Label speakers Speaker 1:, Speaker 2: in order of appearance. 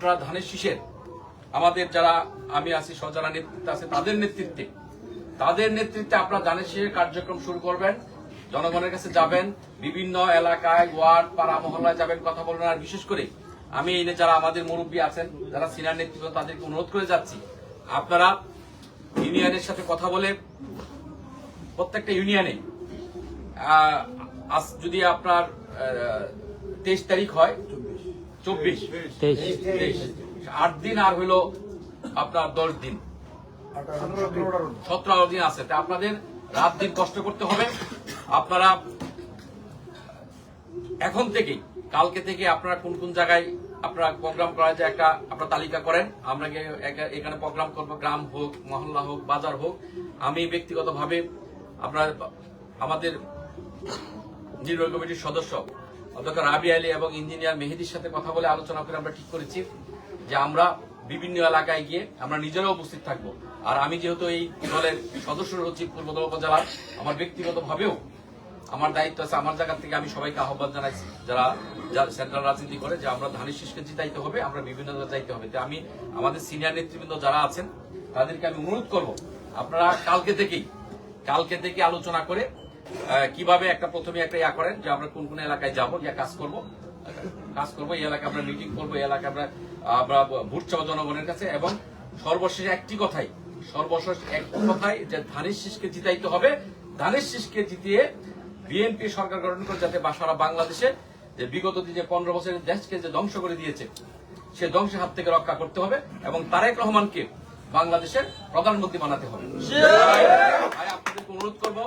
Speaker 1: আপনারা ধানের শীষের আমাদের যারা আমি আছি যারা নেতৃত্বে আছে তাদের নেতৃত্বে আপনারা ধানের শীষের কার্যক্রম শুরু করবেন, জনগণের কাছে যাবেন, বিভিন্ন এলাকায় ওয়ার্ড পাড়া মহল্লায় যাবেন, কথা বলবেন। আর বিশেষ করে আমি এই যারা আমাদের মুরব্বী আছেন, যারা সিনিয়র নেতৃত্ব, তাদেরকে অনুরোধ করে যাচ্ছি, আপনারা ইউনিয়নের সাথে কথা বলে প্রত্যেকটা ইউনিয়নে যদি আপনার 23 তারিখ হয়, 24 8 দিন আর হইল আপনার 10 দিন, 17 দিন আছে। তা আপনাদের রাত দিন কষ্ট করতে হবে। আপনারা এখন থেকেই কালকে থেকে আপনারা কোন কোন জায়গায় আপনারা প্রোগ্রাম করা যায় একটা আপনারা তালিকা করেন। আমরা এখানে প্রোগ্রাম করবো, গ্রাম হোক, মহল্লা হোক, বাজার হোক। আমি ব্যক্তিগতভাবে আপনার আমাদের নির্বাহী কমিটির সদস্য অধ্যক্ষ রাবি আলী এবং ইঞ্জিনিয়ার মেহেদির সাথে কথা বলে আলোচনা করে আমরা ঠিক করেছি যে আমরা বিভিন্ন এলাকায় গিয়ে আমরা নিজেরাও উপস্থিত থাকবো। আর আমি যেহেতু এই দলের সদস্য হচ্ছি পূর্বদল উপজেলার, আমার ব্যক্তিগতভাবেও আমার দায়িত্ব আছে। আমার জায়গা থেকে আমি সবাইকে আহ্বান জানাইছি যারা সেন্ট্রাল রাজনীতি করে যে আমরা ধানের শীষকে জিতাইতে হবে, আমরা বিভিন্ন জায়গায় যাইতে হবে। তো আমি আমাদের সিনিয়র নেতৃবৃন্দ যারা আছেন তাদেরকে আমি অনুরোধ করব, আপনারা কালকে থেকে আলোচনা করে কিভাবে প্রথমে একটা করেন যে আমরা কোন কোন এলাকায় যাবো, গিয়ে কাজ করবো, এই এলাকায় আমরা মিটিং করবো, এই এলাকায় আমরা ভোট চাবো জনগণের কাছে। এবং সর্বশেষ একটি কথাই যে ধানের শীষকে জিতাইতে হবে। ধানের শীষকে জিতিয়ে বিএনপি সরকার গঠন করে যাতে সারা বাংলাদেশে যে বিগত দিনে 15 বছরের দেশকে যে ধ্বংস করে দিয়েছে সে ধ্বংসের হাত থেকে রক্ষা করতে হবে এবং তারেক রহমানকে বাংলাদেশের প্রধানমন্ত্রী বানাতে হবে। আপনাদেরকে অনুরোধ করবো